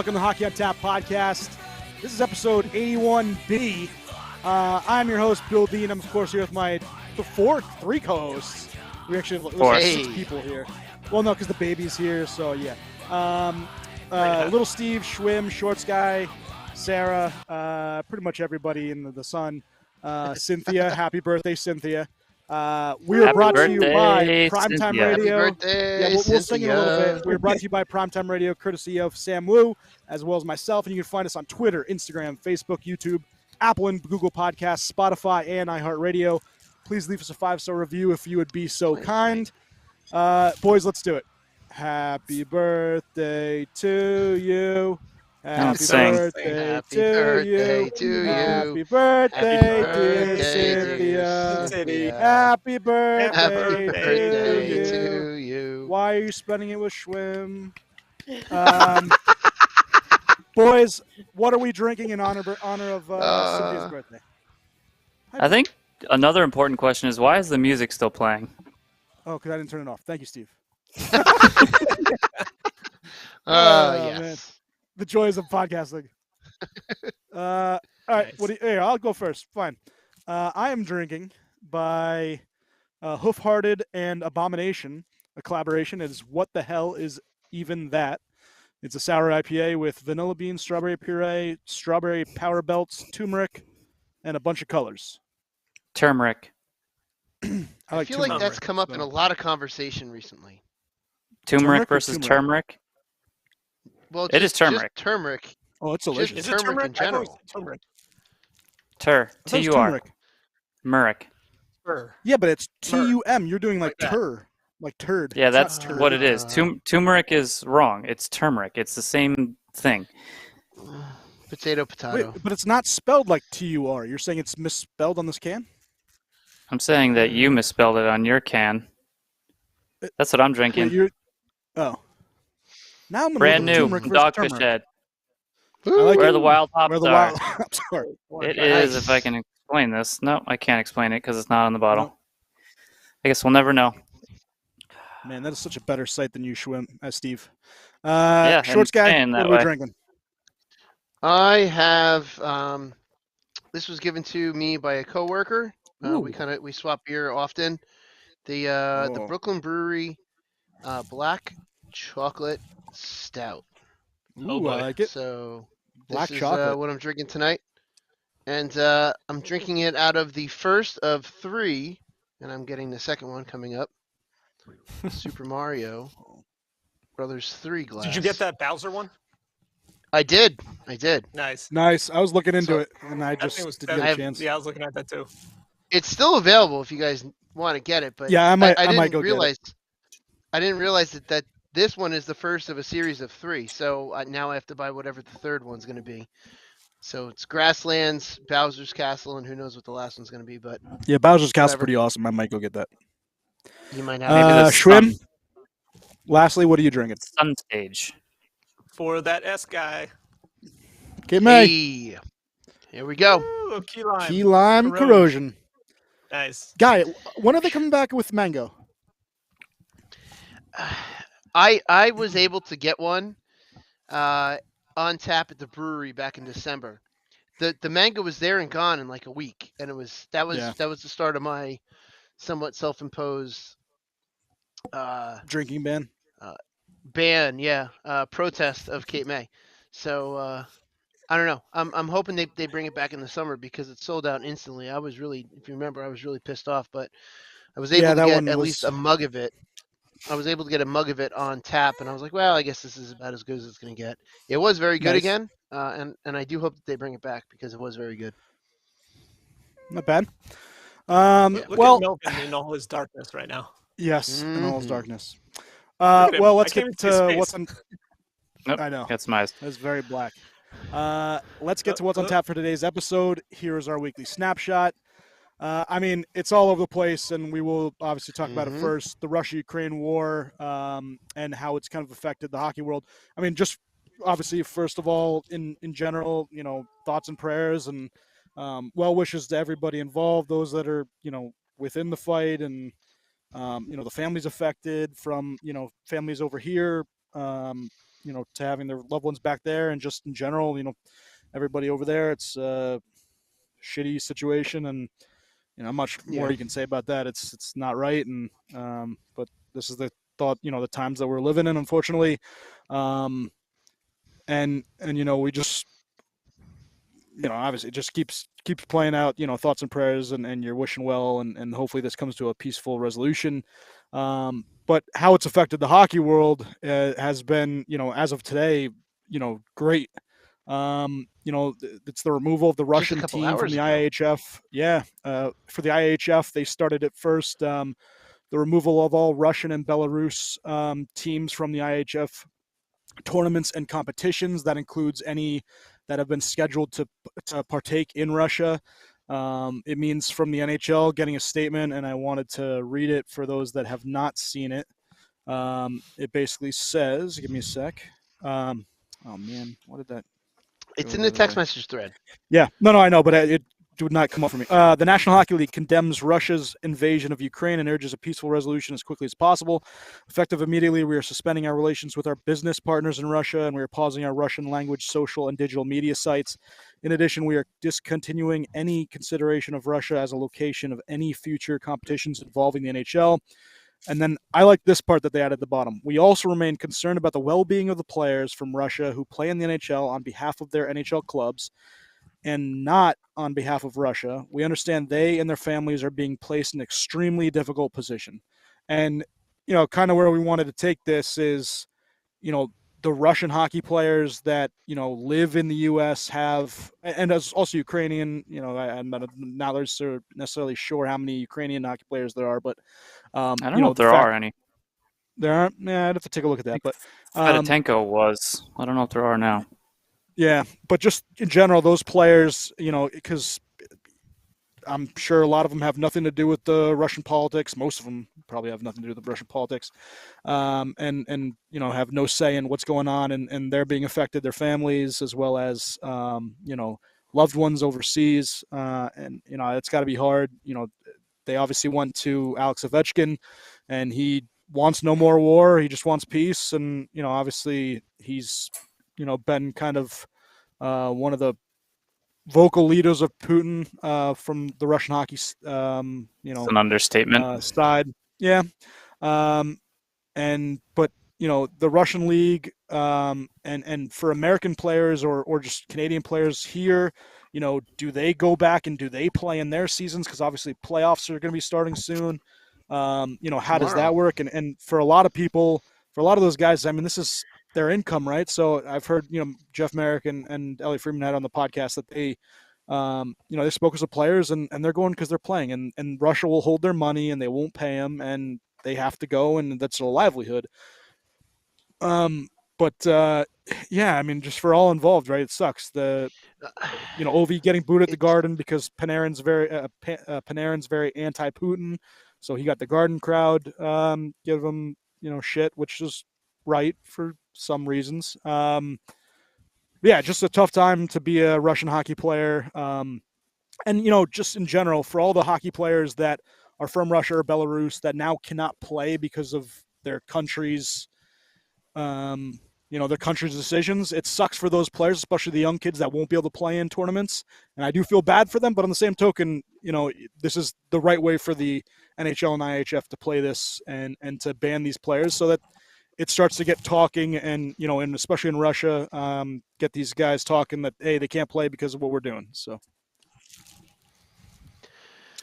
welcome to the Hockey on Tap podcast. This is episode 81B. I'm your host, Bill Dean. I'm, of course, here with three co-hosts. We actually have 6 people here. Well, no, because the baby's here, so yeah. Little Steve, Schwim, Shorts Guy, Sarah, pretty much everybody in the sun. Cynthia, happy birthday, Cynthia. We are brought to you by Primetime Radio. Happy birthday, yeah, we'll sing it a little bit. We're brought to you by Primetime Radio, courtesy of Sam Wu, as well as myself. And you can find us on Twitter, Instagram, Facebook, YouTube, Apple and Google Podcasts, Spotify, and iHeartRadio. Please leave us a 5-star review if you would be so kind. Boys, let's do it. Happy birthday to you. Happy birthday to you. Happy birthday, dear Cynthia. Happy birthday to you. Why are you spending it with Schwim? Boys, what are we drinking in honor of Cynthia's birthday? I think another important question is, why is the music still playing? Oh, because I didn't turn it off. Thank you, Steve. Yes. Man. The joys of podcasting. All right, Nice. I'll go first. Fine. I am drinking by Hoofhearted and Abomination, a collaboration. It is What the Hell Is Even That? It's a sour IPA with vanilla bean, strawberry puree, strawberry power belts, turmeric, and a bunch of colors. Turmeric. I feel like that's come up in a lot of conversation recently. Turmeric versus turmeric? Well, it is turmeric. Just turmeric. Oh, it's delicious. Just turmeric in general. Turmeric. T-U-R. Muric. Yeah, but it's T-U-M. You're doing like tur. Like turd. Yeah, that's turd. what it is. Turmeric is wrong. It's turmeric. It's the same thing. Potato. Wait, but it's not spelled like T-U-R. You're saying it's misspelled on this can? I'm saying that you misspelled it on your can. That's what I'm drinking. Oh. Now I'm Brand new from Dogfish Head. Like Where the wild hops are. Hops are. It is, if I can explain this. No, I can't explain it because it's not on the bottle. No. I guess we'll never know. Man, that is such a better sight than you, Schwim, Steve. Yeah, Shorts Guy, and what that are we way. drinking? I have. This was given to me by a coworker. We swap beer often. The Brooklyn Brewery Black Chocolate Stout. Ooh, I like it. So Black this chocolate. is what I'm drinking tonight, and I'm drinking it out of the first of 3, and I'm getting the second one coming up. Super Mario Brothers 3 glass. Did you get that Bowser one? I did. Nice. Nice. I was looking into it, and I That just thing was didn't get a chance. Yeah, I was looking at that too. It's still available if you guys want to get it, but Yeah, I might didn't go realize. I didn't realize that this one is the first of a series of 3. So now I have to buy whatever the third one's going to be. So it's Grasslands, Bowser's Castle, and who knows what the last one's going to be. But Yeah, Bowser's Castle's whatever. pretty awesome. I might go get that. You might have. Schwim, lastly, what are you drinking? Sun Stage. For that S guy. Okay, May. Hey, here we go. Ooh, key lime. Key Lime Corrosion. Nice. Guy, when are they coming back with mango? I was able to get one on tap at the brewery back in December. The mango was there and gone in like a week, and that was the start of my somewhat self-imposed Drinking ban? protest of Cape May. So I don't know. I'm hoping they bring it back in the summer because it sold out instantly. I was really, if you remember, I was really pissed off, but I was able to get at least a mug of it. I was able to get a mug of it on tap, and I was like, well, I guess this is about as good as it's going to get. It was very good again, and I do hope that they bring it back because it was very good. Not bad. Look at Melvin in all his darkness right now. Yes, in all his darkness. at him. Well, let's I get can't even see to his what's face. on. Nope, I know. that's my. That's very black. Let's get to what's on tap for today's episode. Here is our weekly snapshot. I mean, it's all over the place, and we will obviously talk about it first. The Russia-Ukraine war and how it's kind of affected the hockey world. I mean, just obviously, first of all, in general, you know, thoughts and prayers and well wishes to everybody involved, those that are, you know, within the fight and, you know, the families affected from, you know, families over here, to having their loved ones back there, and just in general, everybody over there. It's a shitty situation, and not much more you can say about that. It's not right, and but this is the thought, the times that we're living in, unfortunately, and we just obviously it just keeps playing out, thoughts and prayers, and you're wishing well, and hopefully this comes to a peaceful resolution. But how it's affected the hockey world has been, as of today, great. It's the removal of the Russian team from the IHF. Yeah, for the IHF, they started at first. The removal of all Russian and Belarus teams from the IHF tournaments and competitions. That includes any that have been scheduled to partake in Russia. It means from the NHL getting a statement, and I wanted to read it for those that have not seen it. It basically says, give me a sec. Oh man, what did that? It's in the text message thread. Yeah, no, I know, but it would not come up for me. The National Hockey League condemns Russia's invasion of Ukraine and urges a peaceful resolution as quickly as possible. Effective immediately, we are suspending our relations with our business partners in Russia, and we are pausing our Russian language, social, and digital media sites. In addition, we are discontinuing any consideration of Russia as a location of any future competitions involving the NHL. And then I like this part that they added at the bottom. We also remain concerned about the well-being of the players from Russia who play in the NHL on behalf of their NHL clubs and not on behalf of Russia. We understand they and their families are being placed in an extremely difficult position. And, kind of where we wanted to take this is, the Russian hockey players that, live in the U.S. have, and as also Ukrainian, I'm not necessarily sure how many Ukrainian hockey players there are, but I don't know if there are any. There aren't. Yeah, I'd have to take a look at that. But Fedotenko was. I don't know if there are now. Yeah, but just in general, those players, because I'm sure a lot of them have nothing to do with the Russian politics. Most of them probably have nothing to do with the Russian politics, and have no say in what's going on, and they're being affected, their families, as well as loved ones overseas, and it's got to be hard. They obviously went to Alex Ovechkin, and he wants no more war. He just wants peace, and obviously he's been kind of one of the vocal leaders of Putin from the Russian hockey, it's an understatement side. Yeah, but the Russian league, and for American players or just Canadian players here, do they go back and do they play in their seasons? Because obviously playoffs are going to be starting soon. How does that work? And for a lot of people, for a lot of those guys, I mean, this is their income, right? So I've heard, Jeff Merrick and Ellie Freeman had on the podcast that they, they spoke as the players, and they're going because they're playing, and Russia will hold their money and they won't pay them, and they have to go, and that's their livelihood. Yeah, I mean, just for all involved, right? It sucks. Ovi getting booed at the Garden because Panarin's very anti-Putin, so he got the Garden crowd give him shit, which is right for some reasons. Yeah, just a tough time to be a Russian hockey player, and just in general for all the hockey players that are from Russia or Belarus that now cannot play because of their country's their country's decisions. It sucks for those players, especially the young kids that won't be able to play in tournaments. And I do feel bad for them, but on the same token, this is the right way for the NHL and IHF to play this and to ban these players so that it starts to get talking and, and especially in Russia, get these guys talking that, hey, they can't play because of what we're doing. So.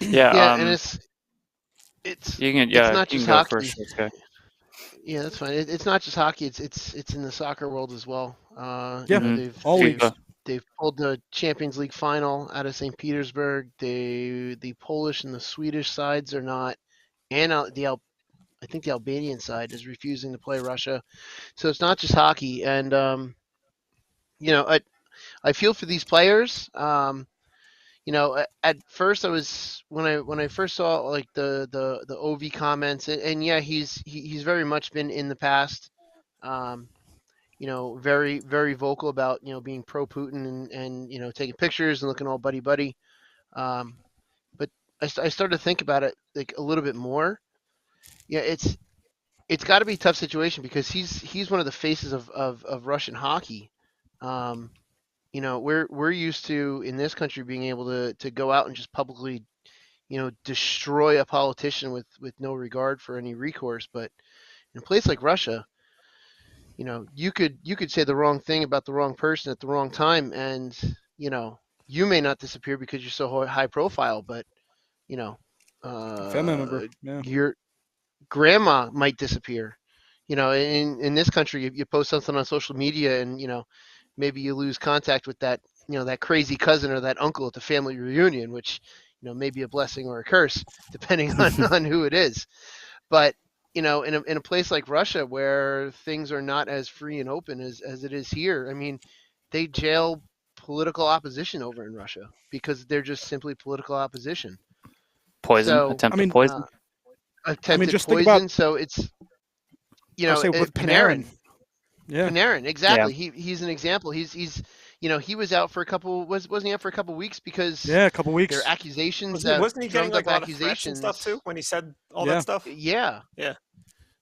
Yeah. And it's not just hockey. First, okay. Yeah, that's fine. It's not just hockey. It's in the soccer world as well. They've pulled the Champions League final out of St. Petersburg. The Polish and the Swedish sides are not, and I think the Albanian side is refusing to play Russia. So it's not just hockey. And I feel for these players. At first I was when I first saw like the OV comments, and yeah, he's very much been in the past, very very vocal about being pro Putin and taking pictures and looking all buddy. But I started to think about it like a little bit more. Yeah, it's got to be a tough situation because he's one of the faces of Russian hockey. We're used to in this country being able to go out and just publicly, destroy a politician with no regard for any recourse. But in a place like Russia, you could say the wrong thing about the wrong person at the wrong time, and you may not disappear because you're so high profile, but family member, your grandma might disappear. In this country, you post something on social media, and maybe you lose contact with that that crazy cousin or that uncle at the family reunion, which may be a blessing or a curse depending on who it is. But in a place like Russia where things are not as free and open as it is here, I mean, they jail political opposition over in Russia because they're just simply political opposition. Attempted poison. Attempted poison. So it's with Panarin. Yeah. Panarin, exactly. Yeah. He's an example. He's he was out for wasn't he out for a couple weeks because a couple weeks. There are accusations wasn't he getting like accusations and stuff too when he said all that stuff? Yeah. Yeah.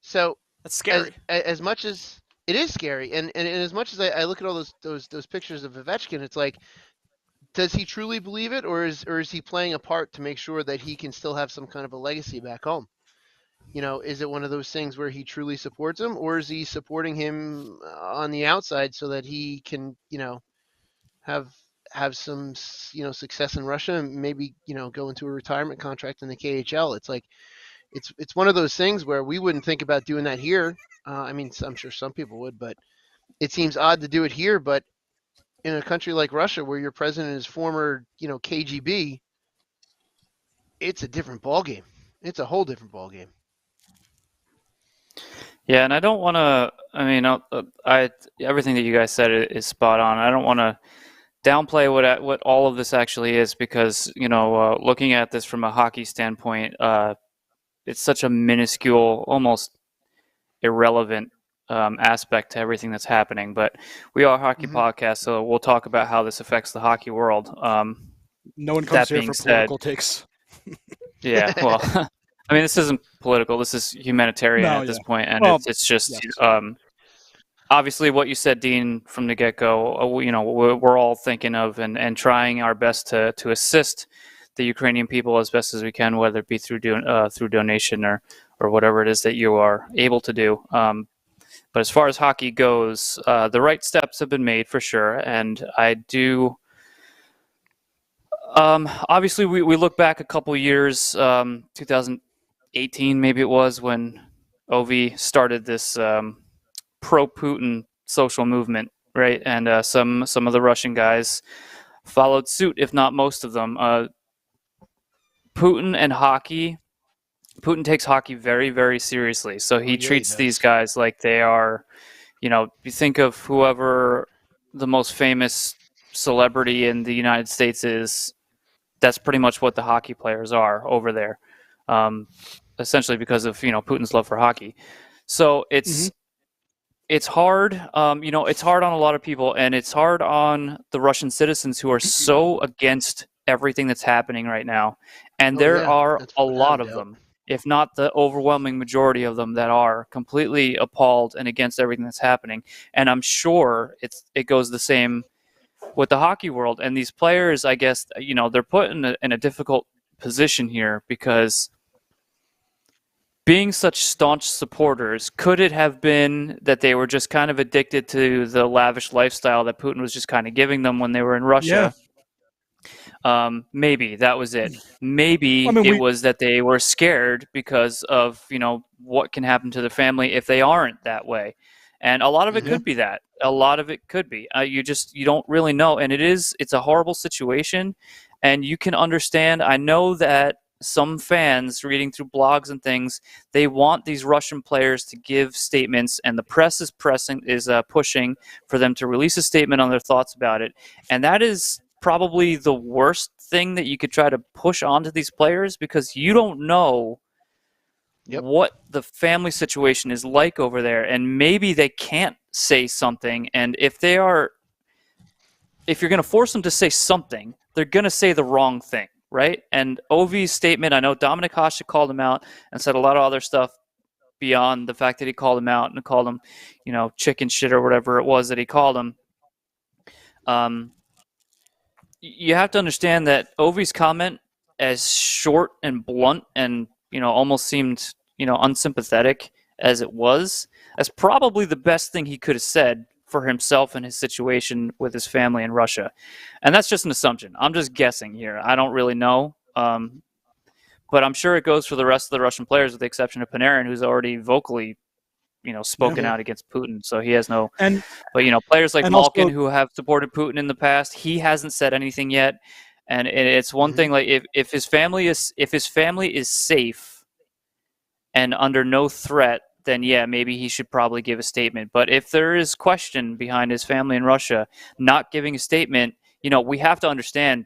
So that's scary. As much as it is scary, and as much as I look at all those pictures of Ovechkin, it's like, does he truly believe it, or is he playing a part to make sure that he can still have some kind of a legacy back home? Is it one of those things where he truly supports him, or is he supporting him on the outside so that he can, have some, success in Russia and maybe, go into a retirement contract in the KHL? It's like, it's one of those things where we wouldn't think about doing that here. I mean, I'm sure some people would, but it seems odd to do it here. But in a country like Russia, where your president is former, KGB, it's a different ballgame. It's a whole different ballgame. Yeah, and I don't want to. I mean, everything that you guys said is spot on. I don't want to downplay what all of this actually is because looking at this from a hockey standpoint, it's such a minuscule, almost irrelevant aspect to everything that's happening. But we are a hockey podcast, so we'll talk about how this affects the hockey world. No one comes here for political takes. Yeah, well. I mean, this isn't political. This is humanitarian at this point, and it's just obviously what you said, Dean, from the get-go. We're all thinking of and trying our best to assist the Ukrainian people as best as we can, whether it be through donation or whatever it is that you are able to do. But as far as hockey goes, the right steps have been made for sure, and I do. Obviously, we look back a couple years, 2018 maybe it was, when Ovi started this pro-Putin social movement, right? And some of the Russian guys followed suit, if not most of them. Putin takes hockey very, very seriously. So he treats these guys like they are, you think of whoever the most famous celebrity in the United States is. That's pretty much what the hockey players are over there, essentially because of Putin's love for hockey. So it's hard, it's hard on a lot of people, and it's hard on the Russian citizens who are so against everything that's happening right now. And there are a lot of them, if not the overwhelming majority of them, that are completely appalled and against everything that's happening. And I'm sure it goes the same with the hockey world. And these players, I guess, they're put in a difficult position here because being such staunch supporters, could it have been that they were just kind of addicted to the lavish lifestyle that Putin was just kind of giving them when they were in Russia? Maybe that was it. Maybe it was that they were scared because of, what can happen to the family if they aren't that way. And a lot of it could be that. A lot of it could be. You don't really know. And it's a horrible situation. And you can understand. I know that some fans reading through blogs and things, they want these Russian players to give statements, and the press is pushing for them to release a statement on their thoughts about it. And that is probably the worst thing that you could try to push onto these players, because you don't know what the family situation is like over there, and maybe they can't say something. And if you're going to force them to say something, they're going to say the wrong thing, right? And Ovi's statement, I know Dominic Hasek called him out and said a lot of other stuff beyond the fact that he called him out and called him, chicken shit or whatever it was that he called him. You have to understand that Ovi's comment, as short and blunt and almost seemed unsympathetic as it was, that's probably the best thing he could have said for himself and his situation with his family in Russia. And that's just an assumption. I'm just guessing here. I don't really know. But I'm sure it goes for the rest of the Russian players, with the exception of Panarin, who's already vocally, spoken out against Putin. So he has no. But players like Malkin, also, who have supported Putin in the past, he hasn't said anything yet. And it's one thing, like if his family is safe and under no threat, then yeah, maybe he should probably give a statement. But if there is question behind his family in Russia not giving a statement, we have to understand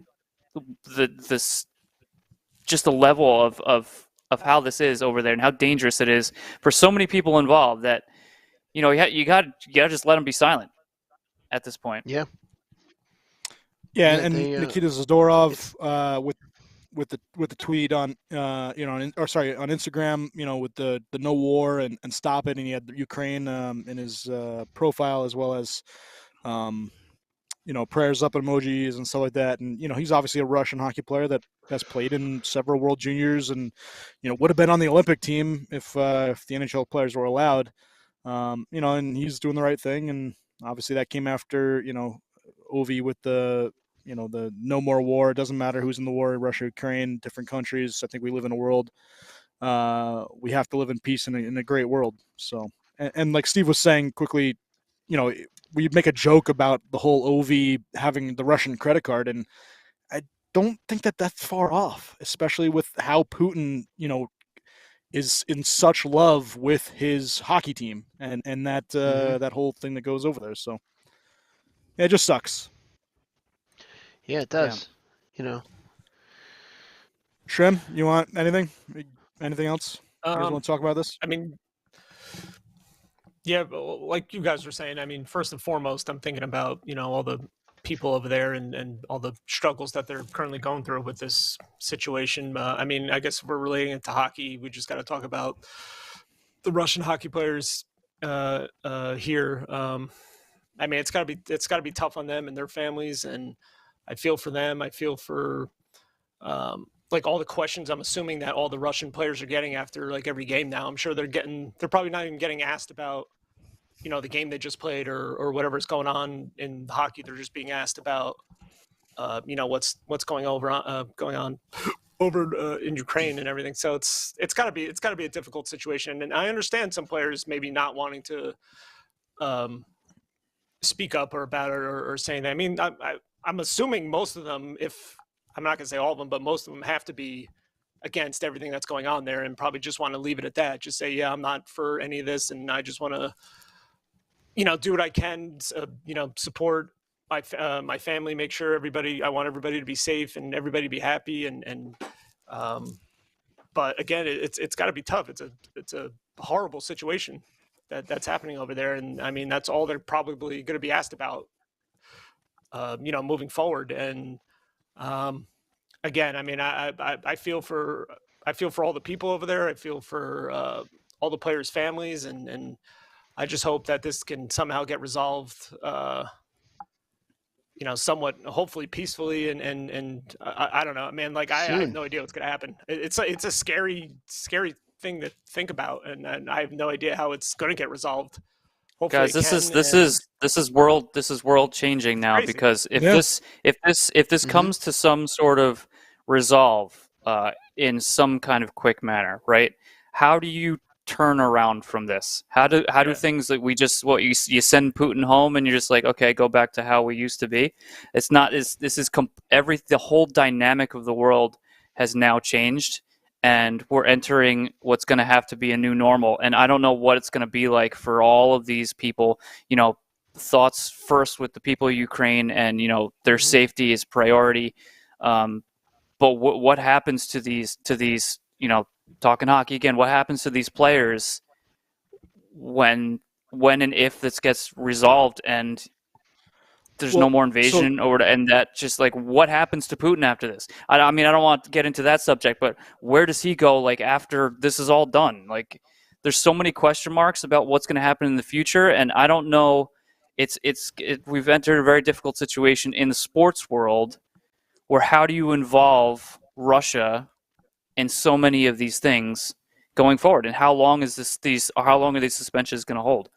just the level of how this is over there and how dangerous it is for so many people involved, that you got to just let them be silent at this point. Yeah. And Nikita Zadorov with the tweet on on Instagram, with the no war and stop it, and he had Ukraine in his profile, as well as prayers up emojis and stuff like that. And he's obviously a Russian hockey player that has played in several World Juniors, and would have been on the Olympic team if the NHL players were allowed. And he's doing the right thing, and obviously that came after Ovi with the the no more war. It doesn't matter who's in the war, Russia, Ukraine, different countries. I think we live in a world. We have to live in peace in a great world. So, and like Steve was saying quickly, we make a joke about the whole Ovi having the Russian credit card, and I don't think that that's far off, especially with how Putin, is in such love with his hockey team and that that whole thing that goes over there. So, yeah, it just sucks. Yeah, it does. Shrem, you want anything? Anything else? You guys want to talk about this? I mean, yeah, like you guys were saying, I mean, first and foremost, I'm thinking about, all the people over there and all the struggles that they're currently going through with this situation. I mean, I guess if we're relating it to hockey, we just got to talk about the Russian hockey players here. I mean, it's got to be tough on them and their families, and I feel for them. I feel for like all the questions I'm assuming that all the Russian players are getting after like every game now. I'm sure they're probably not even getting asked about, the game they just played or whatever's going on in hockey. They're just being asked about, what's going on over in Ukraine and everything. So it's gotta be a difficult situation. And I understand some players maybe not wanting to speak up or about it or saying that. I mean, I'm assuming most of them, if I'm not going to say all of them, but most of them have to be against everything that's going on there and probably just want to leave it at that. Just say, yeah, I'm not for any of this. And I just want to, do what I can, support my family, make sure I want everybody to be safe and everybody to be happy. But again, it's gotta be tough. It's a horrible situation that's happening over there. And I mean, that's all they're probably going to be asked about, moving forward. And, again, I mean, I feel for all the people over there. I feel for all the players' families, and I just hope that this can somehow get resolved, somewhat, hopefully peacefully. And I don't know, man. Like I have no idea what's going to happen. It's a scary thing to think about, and I have no idea how it's going to get resolved. Hopefully guys, this is world changing now. Crazy. Because if this comes to some sort of resolve in some kind of quick manner, right? How do you turn around from this? How do things that you send Putin home and you're just like, okay, go back to how we used to be? It's not. The whole dynamic of the world has now changed. And we're entering what's going to have to be a new normal. And I don't know what it's going to be like for all of these people. Thoughts first with the people of Ukraine, and, their safety is priority. But what happens to these, talking hockey again, what happens to these players when and if this gets resolved and there's no more invasion and that just like what happens to Putin after this? I mean, I don't want to get into that subject, but where does he go like after this is all done? Like there's so many question marks about what's going to happen in the future, and I don't know. We've entered a very difficult situation in the sports world, where how do you involve Russia in so many of these things going forward, and how long are these suspensions going to hold?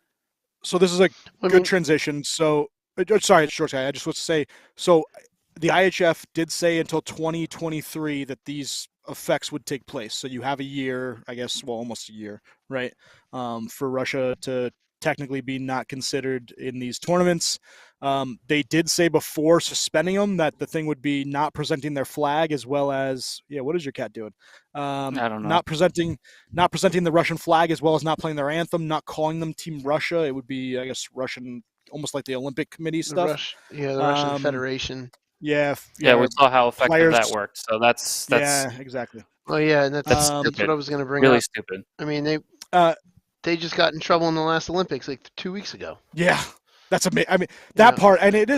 So this is a good transition. So, sorry, short guy. I just want to say, so the IHF did say until 2023 that these effects would take place. So you have a year, I guess, well, almost a year, right, for Russia to technically be not considered in these tournaments. They did say before suspending them that the thing would be not presenting their flag, as well as, what is your cat doing? I don't know. Not presenting the Russian flag, as well as not playing their anthem, not calling them Team Russia. It would be, I guess, Russian, almost like the Olympic Committee stuff. The Russian Federation. Yeah, we saw how effective that worked. So that's exactly. Oh yeah, and that's what I was going to bring really up. Stupid. I mean, they just got in trouble in the last Olympics like 2 weeks ago. Yeah, that's amazing. I mean, that part, and it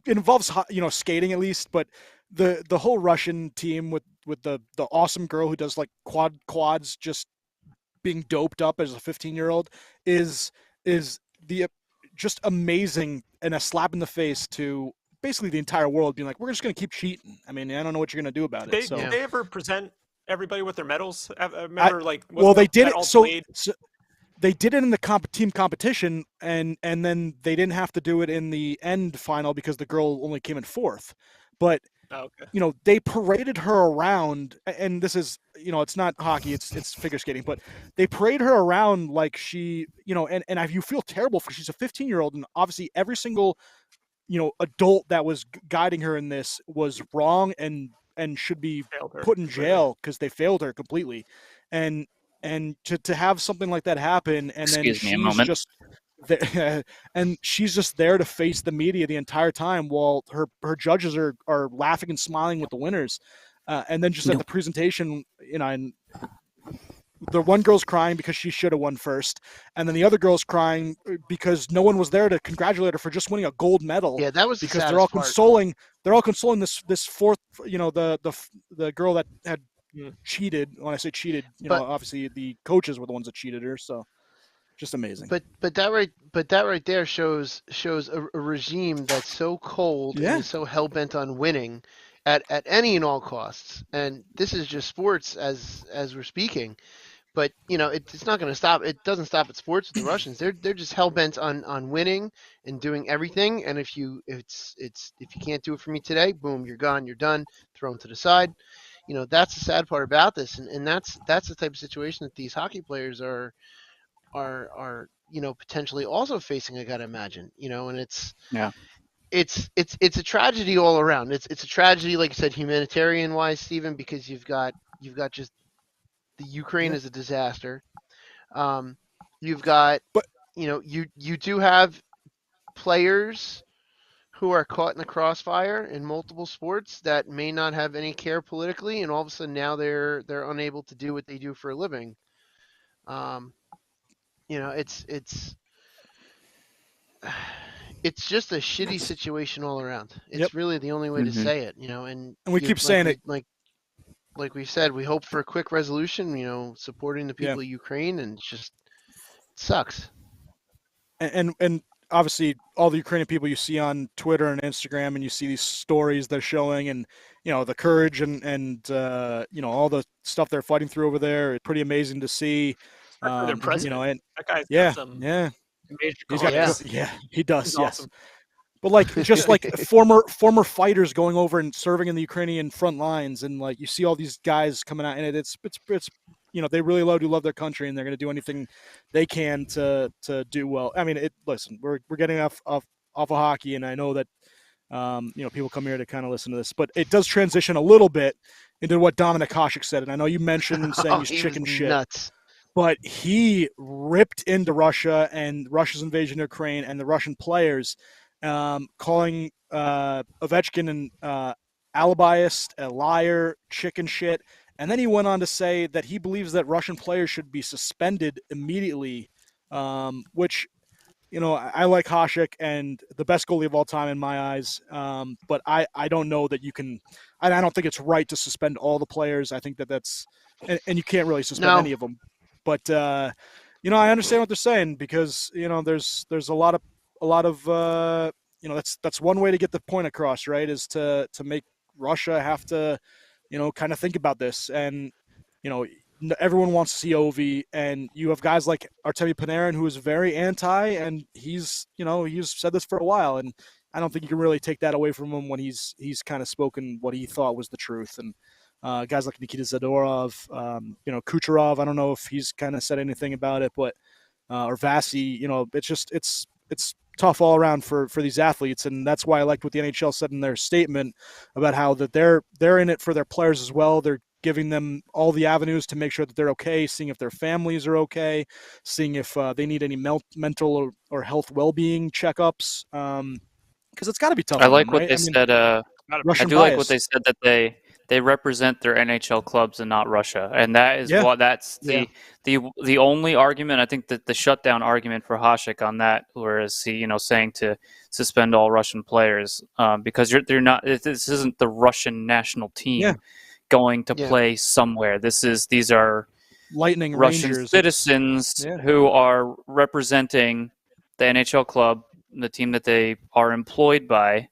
involves skating at least, but the whole Russian team with the awesome girl who does like quads just being doped up as a 15-year-old is the just amazing, and a slap in the face to basically the entire world, being like, we're just going to keep cheating. I mean, I don't know what you're going to do about it. Did they ever present everybody with their medals? I remember, they did it. So they did it in the team competition, and then they didn't have to do it in the end final because the girl only came in fourth. But they paraded her around, and this is, it's not hockey, it's figure skating, but they parade her around like she, and you feel terrible for, she's a 15-year-old, and obviously every single adult that was guiding her in this was wrong and should be put in jail because they failed her completely. And to have something like that happen, and then she's just there to face the media the entire time while her judges are laughing and smiling with the winners, and then just at the presentation, and the one girl's crying because she should have won first, and then the other girl's crying because no one was there to congratulate her for just winning a gold medal. Yeah, that was because they're all consoling this fourth, the girl that had cheated. When I say cheated, obviously the coaches were the ones that cheated her. So just amazing. But that right there shows a regime that's so cold and is so hell bent on winning at any and all costs. And this is just sports as we're speaking. But it's not going to stop. It doesn't stop at sports with the Russians. They're just hell bent on winning and doing everything. And if you can't do it for me today, boom, you're gone, you're done, thrown to the side. That's the sad part about this, and that's the type of situation that these hockey players are potentially also facing. I gotta imagine, and it's a tragedy all around. It's a tragedy, like you said, humanitarian wise, Stephen, because you've got just the Ukraine is a disaster. You've got, you do have players who are caught in the crossfire in multiple sports that may not have any care politically, and all of a sudden now they're unable to do what they do for a living. It's just a shitty situation all around. It's really the only way to say it, and we keep saying it. Like we said, we hope for a quick resolution, supporting the people of Ukraine, and it sucks. And obviously all the Ukrainian people you see on Twitter and Instagram, and you see these stories they're showing, and the courage and all the stuff they're fighting through over there. It's pretty amazing to see. Their president, and that guy's got some major he does. He's yes. awesome. But just like former fighters going over and serving in the Ukrainian front lines, and you see all these guys coming out, and it's they really love their country, and they're going to do anything they can to do well. I mean, listen, we're getting off of hockey, and I know that people come here to kind of listen to this, but it does transition a little bit into what Dominik Hasek said, and I know you mentioned saying he's chicken shit. Nuts. But he ripped into Russia and Russia's invasion of Ukraine and the Russian players, calling Ovechkin an alibiist, a liar, chicken shit. And then he went on to say that he believes that Russian players should be suspended immediately, which, I like Hasek, and the best goalie of all time in my eyes. But I don't know that you can – I don't think it's right to suspend all the players. I think that's – and you can't really suspend any of them. But I understand what they're saying because there's a lot of that's one way to get the point across, right? Is to make Russia have to kind of think about this, and everyone wants to see Ovi, and you have guys like Artemi Panarin who is very anti, and he's said this for a while, and I don't think you can really take that away from him when he's kind of spoken what he thought was the truth, and guys like Nikita Zadorov, Kucherov. I don't know if he's kind of said anything about it, but or Vasi. It's tough all around for these athletes, and that's why I liked what the NHL said in their statement about how that they're in it for their players as well. They're giving them all the avenues to make sure that they're okay, seeing if their families are okay, seeing if they need any mental or health well-being checkups. Because it's got to be tough. I like them, what right? they said. I do like what they said, that they represent their NHL clubs and not Russia, and that is that's the only argument. I think that the shutdown argument for Hasek on that, whereas he saying to suspend all Russian players because they're not. This isn't the Russian national team going to play somewhere. These are Lightning Russian Rangers citizens who are representing the NHL club, the team that they are employed by,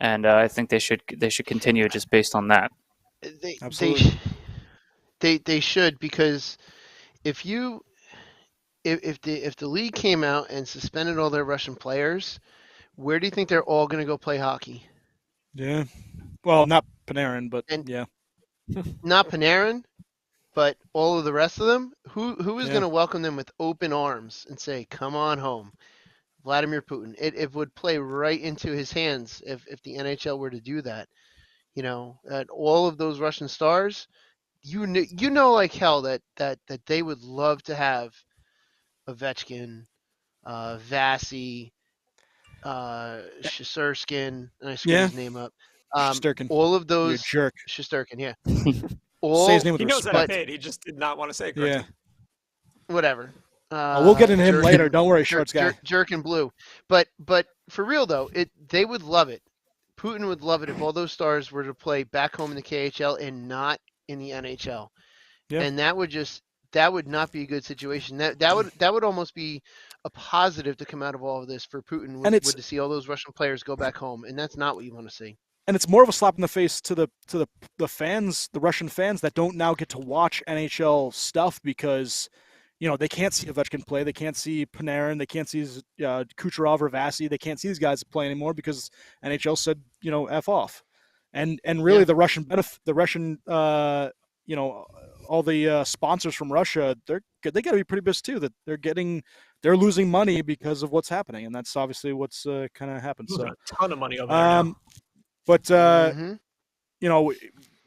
and I think they should continue just based on that. They should, because if the league came out and suspended all their Russian players, where do you think they're all going to go play hockey? Yeah, well, not Panarin, but not Panarin, but all of the rest of them. Who is going to welcome them with open arms and say, "Come on home"? Vladimir Putin. It would play right into his hands if the NHL were to do that. All of those Russian stars, like hell that they would love to have Ovechkin, Vasi, Shesterkin, and I screwed his name up. Shesterkin. All of those. You jerk. Shesterkin, yeah. Say his name with he knows respect. that I paid. He just did not want to say it correctly. Yeah. Whatever. We'll get into him later. Don't worry, Shorts guy. Jerk and Blue. But for real though, they would love it. Putin would love it if all those stars were to play back home in the KHL and not in the NHL. Yeah. And that would not be a good situation. That would almost be a positive to come out of all of this for Putin, would to see all those Russian players go back home, and that's not what you want to see. And it's more of a slap in the face to the fans, the Russian fans that don't now get to watch NHL stuff because they can't see Ovechkin play, they can't see Panarin, they can't see Kucherov or Vasi, they can't see these guys play anymore because NHL said F off, and really the Russian all the sponsors from Russia, they got to be pretty pissed too that they're losing money because of what's happening, and that's obviously what's kind of happened. So a ton of money over there now. But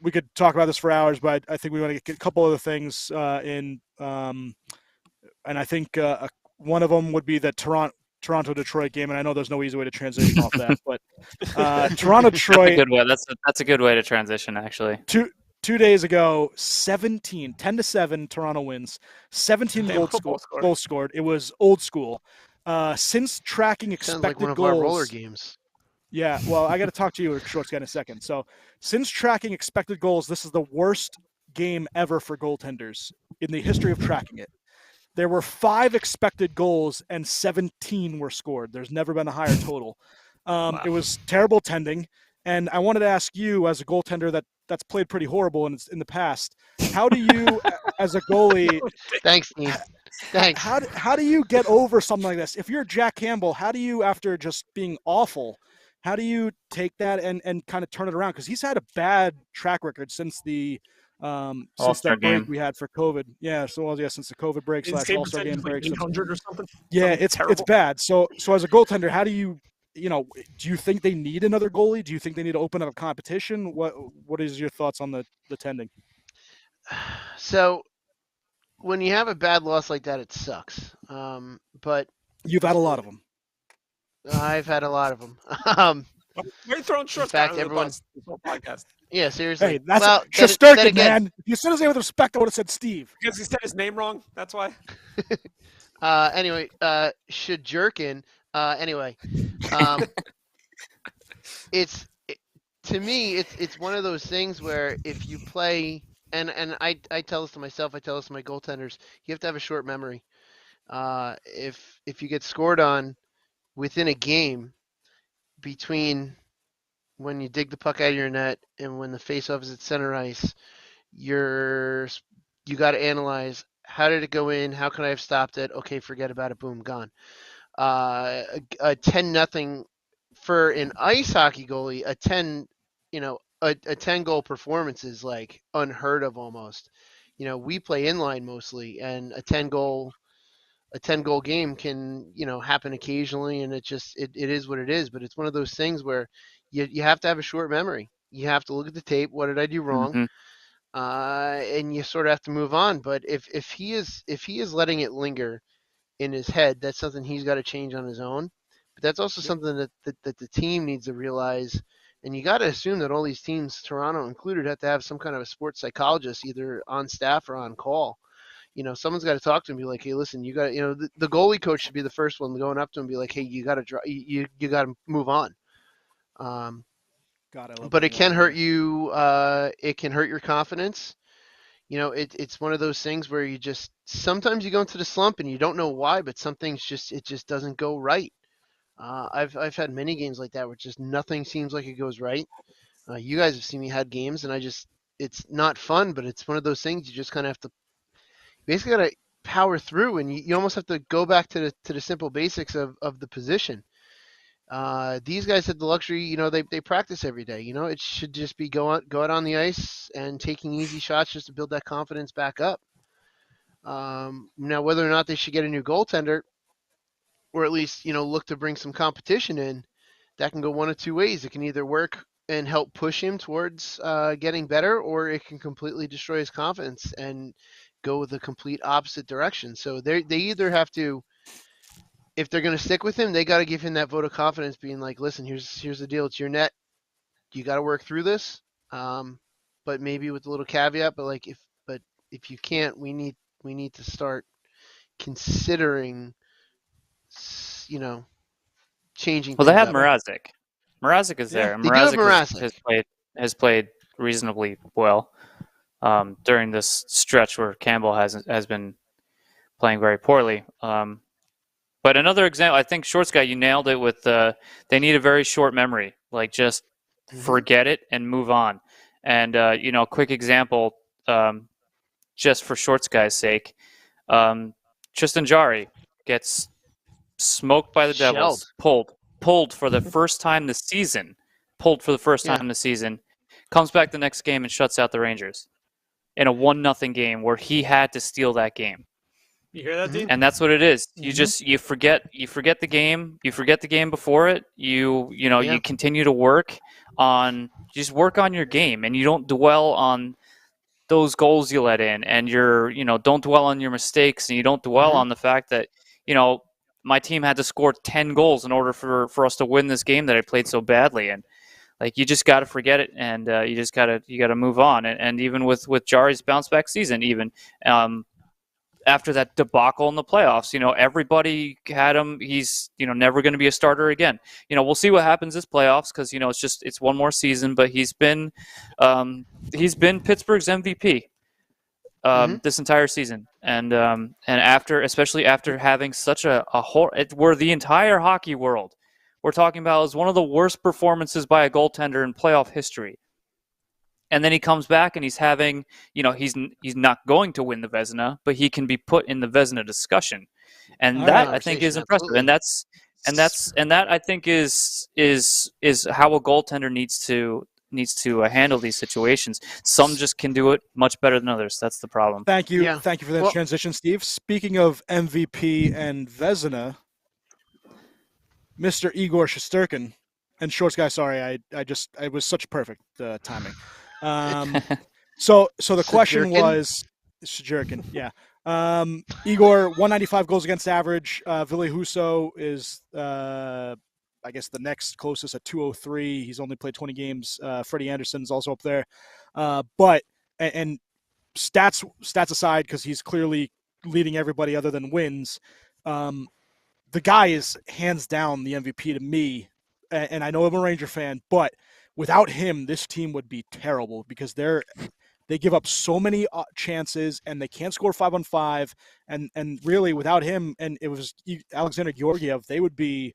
we could talk about this for hours, but I think we want to get a couple other things in. And I think one of them would be the Toronto-Detroit game, and I know there's no easy way to transition off that, but Toronto-Detroit. That's a good way. That's a good way to transition, actually. 2 days ago, 10-7, Toronto wins. 17 goals scored. It was old school. Since tracking expected Sounds like one of goals, our roller games. Yeah, well, I got to talk to you, Shorts guy, in a second. So, since tracking expected goals, this is the worst game ever for goaltenders in the history of tracking it. There were 5 expected goals and 17 were scored. There's never been a higher total. Wow. It was terrible tending. And I wanted to ask you, as a goaltender that's played pretty horrible in the past, how do you, as a goalie... Thanks, Steve. Thanks. How do you get over something like this? If you're Jack Campbell, how do you, after just being awful, how do you take that and kind of turn it around? Because he's had a bad track record since the break game we had for COVID. Yeah, since the COVID break / All-Star game break. 800 or something. Yeah, it's bad. So as a goaltender, how do you, do you think they need another goalie? Do you think they need to open up a competition? What is your thoughts on the tending? So when you have a bad loss like that, it sucks. But you've had a lot of them. I've had a lot of them. Why are you throwing Shorts back? Everyone's podcast. Yeah, seriously. Hey, that's Shesterkin, man. If you said his name with respect, I would have said Steve. Because he said his name wrong. That's why. Anyway, Shesterkin. Anyway, to me, it's one of those things where if you play, and I tell this to myself, I tell this to my goaltenders, you have to have a short memory. If you get scored on within a game between when you dig the puck out of your net and when the faceoff is at center ice, you got to analyze, how did it go in? How can I have stopped it? Okay, forget about it. Boom, gone. A 10-0 for an ice hockey goalie. A 10 goal performance is like unheard of almost. We play inline mostly, and a 10 goal game can happen occasionally, and it is what it is. But it's one of those things where you have to have a short memory. You have to look at the tape. What did I do wrong? Mm-hmm. And you sort of have to move on. But if he is letting it linger in his head, that's something he's got to change on his own. But that's also something that the team needs to realize. And you got to assume that all these teams, Toronto included, have to have some kind of a sports psychologist either on staff or on call. Someone's got to talk to him and be like, hey, listen, you got, the goalie coach should be the first one going up to him and be like, hey, you got to you got to move on. But it can hurt you. It can hurt your confidence. It's one of those things where sometimes you go into the slump and you don't know why, but some things it just doesn't go right. I've had many games like that where just nothing seems like it goes right. You guys have seen me had games, and it's not fun, but it's one of those things you just kind of have to basically got to power through, and you almost have to go back to the simple basics of the position. These guys had the luxury, they practice every day. It should just be go out on the ice and taking easy shots just to build that confidence back up. Now, whether or not they should get a new goaltender, or at least look to bring some competition in, that can go one of two ways. It can either work and help push him towards getting better, or it can completely destroy his confidence and go the complete opposite direction. So they either have to, if they're going to stick with him, they got to give him that vote of confidence, being like, listen, here's the deal. It's your net. You got to work through this. But maybe with a little caveat, but if you can't, we need to start considering, changing. Well, they have up. Mrazek. Mrazek is there. They do have Mrazek. Has played reasonably well during this stretch where Campbell has been playing very poorly. But another example, I think Shorts Guy, you nailed it with they need a very short memory. Like, just forget it and move on. And quick example, just for Shorts Guy's sake, Tristan Jarry gets smoked by the Devils, pulled for the first time this season. Comes back the next game and shuts out the Rangers in a 1-0 game where he had to steal that game. You hear that, Dean? And that's what it is. You forget the game. You forget the game before it. You continue to work on your game, and you don't dwell on those goals you let in, and don't dwell on your mistakes, and you don't dwell on the fact that my team had to score 10 goals in order for us to win this game that I played so badly. And you just got to forget it, and you got to move on. And even with Jarry's bounce back season, even after that debacle in the playoffs, everybody had him. He's never going to be a starter again. We'll see what happens this playoffs, because it's one more season. But he's been Pittsburgh's MVP this entire season, and especially after having such where the entire hockey world we're talking about is one of the worst performances by a goaltender in playoff history. And then he comes back and he's having, he's not going to win the Vezina, but he can be put in the Vezina discussion, and that I think is impressive. Absolutely. And that I think is how a goaltender needs to handle these situations. Some just can do it much better than others. That's the problem. Thank you for that transition, Steve. Speaking of MVP and Vezina, Mr. Igor Shesterkin and Shorts Guy. Sorry, I was such perfect timing. So the question was Shesterkin, yeah. Igor, 195 goals against average. Ville Husso is I guess the next closest at 203. He's only played 20 games. Freddie Anderson's also up there. But stats aside, because he's clearly leading everybody other than wins, the guy is hands down the MVP to me. And I know I'm a Ranger fan, but without him, this team would be terrible, because they they give up so many chances, and they can't score 5-on-5. And really, without him, and it was Alexander Georgiev, they would be.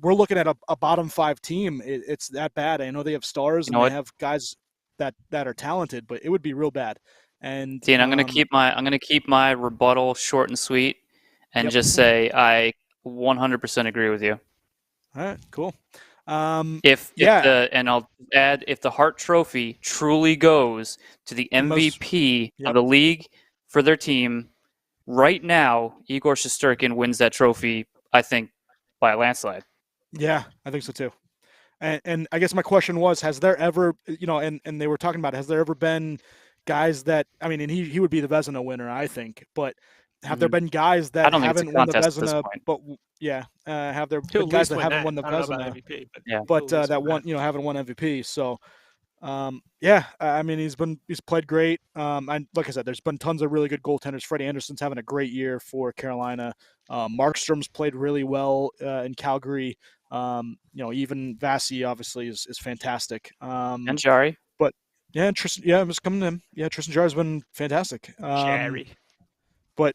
We're looking at a bottom 5 team. It's that bad. I know they have stars and they have guys that are talented, but it would be real bad. And Dean, I'm going to keep my rebuttal short and sweet, and just say I 100% agree with you. All right, cool. And I'll add, if the Hart Trophy truly goes to the MVP of the league for their team, right now Igor Shesterkin wins that trophy, I think, by a landslide. Yeah, I think so too. And I guess my question was, has there ever, and they were talking about, has there ever been guys that, I mean, and he would be the Vezina winner, I think, but have there been guys that haven't won the Vezina, but have there been guys that haven't won the Vezina, but that won, haven't won MVP. So, I mean, he's played great. And like I said, there's been tons of really good goaltenders. Freddie Anderson's having a great year for Carolina. Markstrom's played really well in Calgary. Even Vasi obviously is fantastic. And Jari. But yeah, Tristan, I was coming to him. Yeah, Tristan Jarry's been fantastic. Jari. But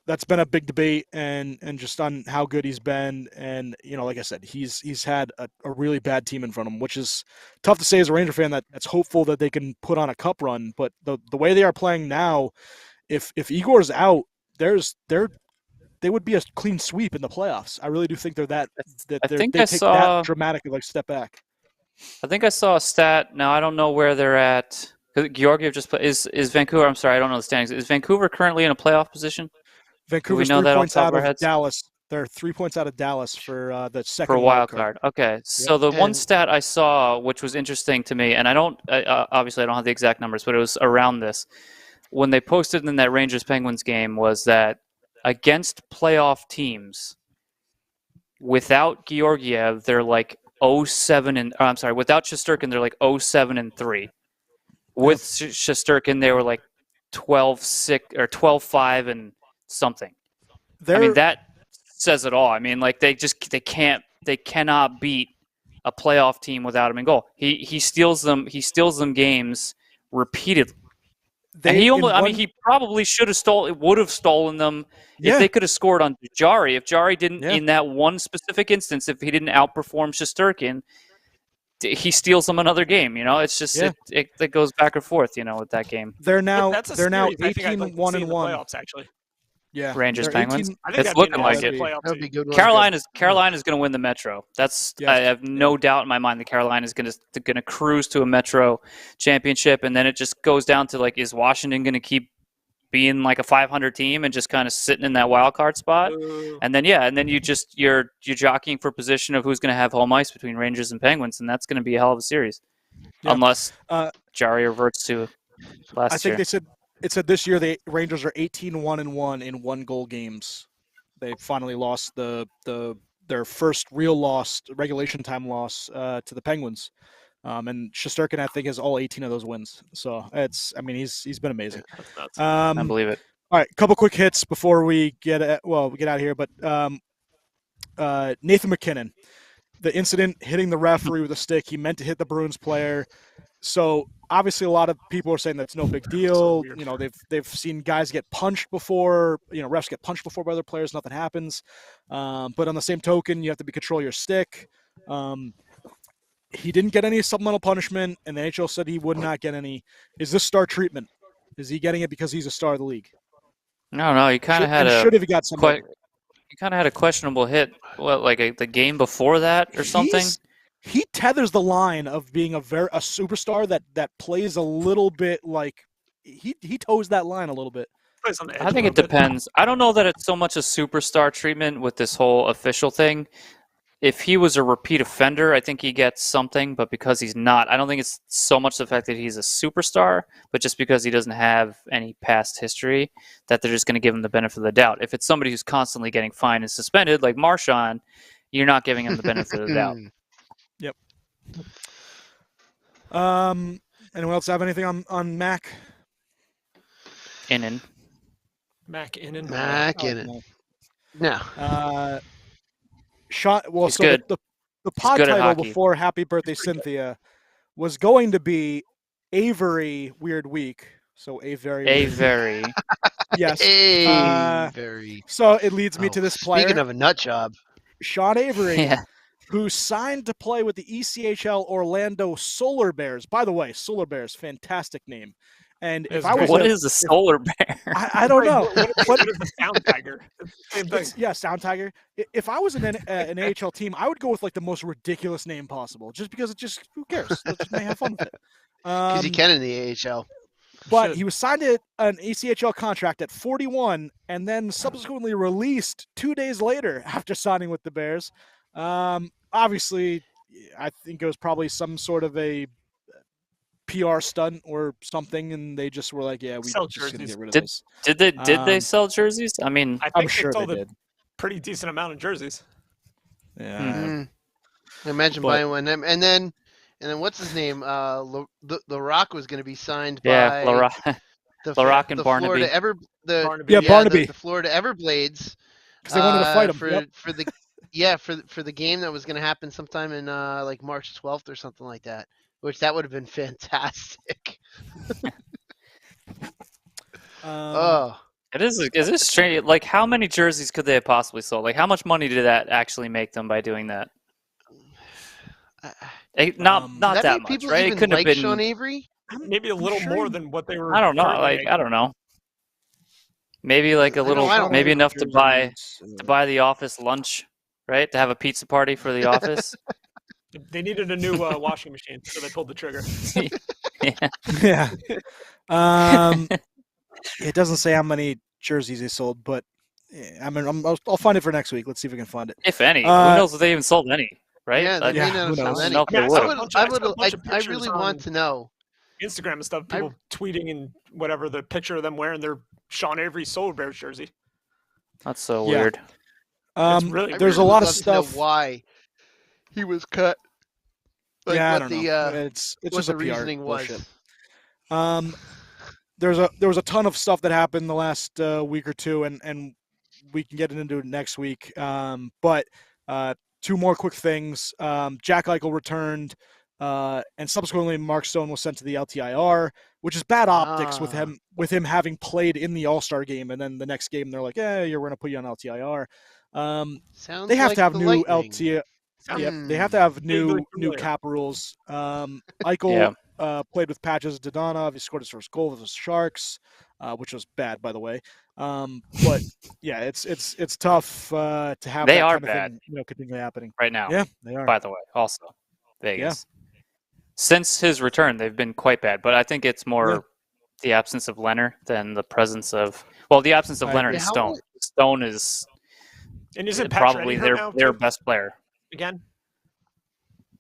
that's been a big debate and just on how good he's been. And, like I said, he's had a really bad team in front of him, which is tough to say as a Ranger fan that's hopeful that they can put on a cup run. But the way they are playing now, if Igor's out, they would be a clean sweep in the playoffs. I really do think they take that dramatically step back. I think I saw a stat. Now I don't know where they're at. Georgiev just is Vancouver. I'm sorry, I don't know the standings. Is Vancouver currently in a playoff position? Vancouver's 3 points out of Dallas. They're 3 points out of Dallas for the second wild card. Okay, so the one stat I saw, which was interesting to me, and obviously I don't have the exact numbers, but it was around this. When they posted in that Rangers-Penguins game, was that against playoff teams, without Georgiev, they're like 0-7 without Shesterkin, they're like 0-7-3. With Shesterkin, they were like 12-6 or 12-5 and something. I mean, that says it all. I mean, like they cannot beat a playoff team without him in goal. He steals them games repeatedly. He probably would have stolen them if they could have scored on Jari. If Jari didn't, in that one specific instance, if he didn't outperform Shesterkin, he steals them another game. It's just it goes back and forth. With that game. They're now 18-1-1 playoffs actually. Yeah, Rangers Penguins. I think it's looking like it. That'd be good. Carolina's going to win the Metro. I have no doubt in my mind that Carolina is going to cruise to a Metro championship, and then it just goes down to like, is Washington going to keep being like a 500 team and just kind of sitting in that wild card spot? And then you're jockeying for position of who's going to have home ice between Rangers and Penguins, and that's going to be a hell of a series, unless Jari reverts to last year. I think it said this year the Rangers are 18-1-1 in 1-goal games. They finally lost their first real regulation time loss to the Penguins. And Shesterkin, I think, has all 18 of those wins. So he's been amazing. I believe it. All right, a couple quick hits before we get out of here. But Nathan MacKinnon, the incident hitting the referee with a stick, he meant to hit the Bruins player. So obviously, a lot of people are saying that's no big deal. They've seen guys get punched before. Refs get punched before by other players. Nothing happens. But on the same token, you have to control your stick. He didn't get any supplemental punishment, and the NHL said he would not get any. Is this star treatment? Is he getting it because he's a star of the league? No. He kind of had he kind of had a questionable hit. The game before that or something? He tethers the line of being a superstar that plays a little bit like he toes that line a little bit. I think it depends. I don't know that it's so much a superstar treatment with this whole official thing. If he was a repeat offender, I think he gets something, but because he's not, I don't think it's so much the fact that he's a superstar, but just because he doesn't have any past history, that they're just going to give him the benefit of the doubt. If it's somebody who's constantly getting fined and suspended, like Marchand, you're not giving him the benefit of the doubt. Yep. Anyone else have anything on Mac? Innan. Mac Innan. No. Sean, he's good. The pod title before Happy Birthday Cynthia was going to be Avery Weird Week. So Avery. Yes. Avery. So it leads me to this player. Speaking of a nut job. Sean Avery, Yeah. who signed to play with the ECHL Orlando Solar Bears. By the way, Solar Bears, fantastic name. And if I was what is a solar bear? I don't know. What is a sound tiger? Same thing. Yeah, Sound Tiger. If I was in an AHL team, I would go with like the most ridiculous name possible, just because who cares? Let's just have fun with it. Because you can in the AHL. But he was signed to an ECHL contract at 41 and then subsequently released 2 days later after signing with the Bears. Obviously, I think it was probably some sort of a PR stunt or something, and they just were like, "Yeah, we sell just gonna jerseys. get rid of this." Did they sell jerseys? I mean, I think I'm sure sold they did. a pretty decent amount of jerseys. Yeah. Imagine buying one, and then what's his name? The Rock was going to be signed by LaRock and Barnaby. Florida Barnaby. The Florida Everblades. Because they wanted to fight him for the game that was going to happen sometime in like March 12th or something like that. Which that would have been fantastic. Is this strange? Like, how many jerseys could they have possibly sold? Like, how much money did that actually make them by doing that? Not that much, right? It couldn't have been Sean Avery. Maybe a little more than what they were. I don't know. Like, I don't know. Maybe like a little, maybe enough to buy the office lunch, right? To have a pizza party for the office. They needed a new washing machine, so they pulled the trigger. Yeah. It doesn't say how many jerseys they sold, but I mean, I'll find it for next week. Let's see if we can find it. If any, who knows if they even sold any, right? Yeah, who knows? I really want to know. Instagram and stuff, people tweeting and whatever, the picture of them wearing their Sean Avery Solar Bears jersey. That's so weird. There's a lot of stuff. Why he was cut? Like I what don't the know. It's what just the a PR reasoning bullshit. was. There was a ton of stuff that happened the last week or two, and we can get into it next week. But two more quick things. Jack Eichel returned, and subsequently Mark Stone was sent to the LTIR, which is bad optics with him having played in the All-Star game, and then the next game they're like, "Yeah, we're going to put you on LTIR." They have to have new LTIR. Yep, they have to have new cap rules. Eichel played with Patches Dodonov. He scored his first goal with the Sharks, which was bad, by the way. But yeah, it's tough to have they that are kind bad. of thing, continue happening right now. Yeah, they are. By the way, also Vegas. Yeah. Since his return, they've been quite bad. But I think it's more the absence of Leonard than the presence of Leonard and Stone. Stone is probably their best player. Again,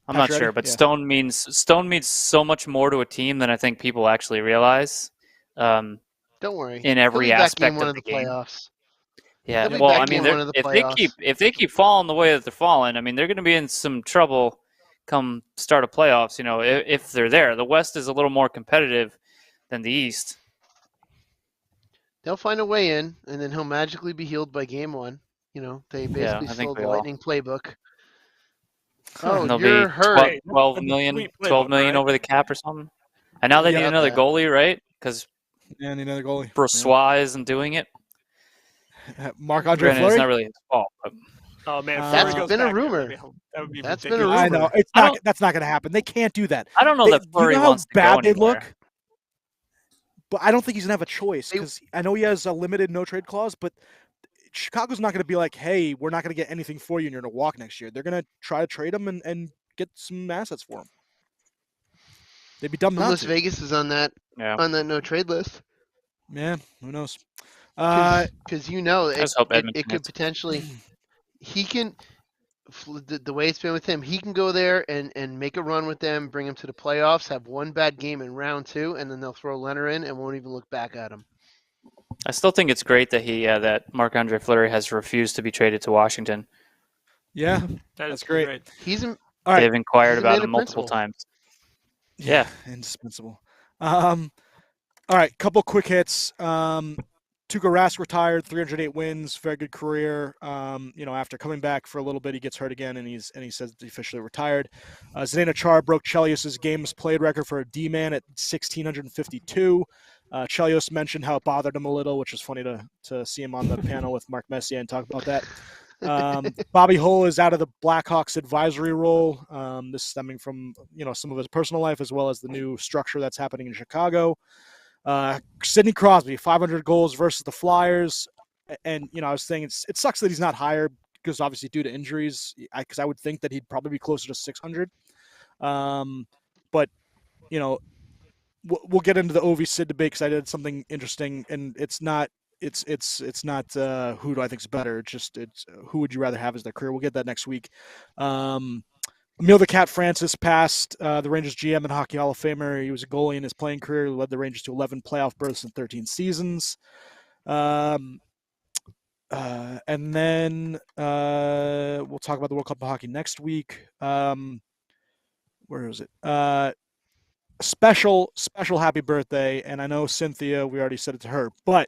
I'm not sure, but Stone means so much more to a team than I think people actually realize. Don't worry. In every aspect of the game. Playoffs. Yeah, well, I mean, if they keep falling the way that they're falling, I mean, they're going to be in some trouble come start of playoffs. If they're there, the West is a little more competitive than the East. They'll find a way in, and then he'll magically be healed by game one. They basically stole the Lightning playbook. Oh, and you're hurt. 12 million over the cap or something. And now they need another goalie, right? Because need another goalie. Brossois isn't doing it. Marc-Andre Fleury? It's not really his fault. But... Oh man, that's been a rumor. That's been a rumor. I know that's not going to happen. They can't do that. I don't know that Fleury wants to go anywhere. They look. But I don't think he's going to have a choice because I know he has a limited no trade clause, but Chicago's not going to be like, hey, we're not going to get anything for you and you're going to walk next year. They're going to try to trade him and get some assets for him. They'd be dumb not Unless to. Vegas is on that no trade list. Yeah, who knows? Because it could potentially he can the way it's been with him, he can go there and make a run with them, bring him to the playoffs, have one bad game in round 2, and then they'll throw Leonard in and won't even look back at him. I still think it's great that that Marc-Andre Fleury has refused to be traded to Washington. Yeah, that's great. They've inquired about him multiple times. Yeah, indispensable. All right, couple quick hits. Tuukka Rask retired, 308 wins, very good career. After coming back for a little bit, he gets hurt again, and he says he officially retired. Zdeno Chara broke Chelios's games played record for a D-man at 1,652. Chelios mentioned how it bothered him a little, which was funny to see him on the panel with Mark Messier and talk about that. Bobby Hull is out of the Blackhawks advisory role. This stemming from some of his personal life as well as the new structure that's happening in Chicago. Sidney Crosby, 500 goals versus the Flyers, and I was saying it sucks that he's not higher because obviously due to injuries. Because I would think that he'd probably be closer to 600. But we'll get into the Ovi Sid debate because I did something interesting, and it's not who do I think is better. It's who would you rather have as their career. We'll get that next week. Emil the Cat Francis passed, the Rangers GM and Hockey Hall of Famer. He was a goalie in his playing career. He led the Rangers to 11 playoff berths in 13 seasons. And then we'll talk about the World Cup of Hockey next week. Where is it? Special happy birthday. And I know Cynthia, we already said it to her, but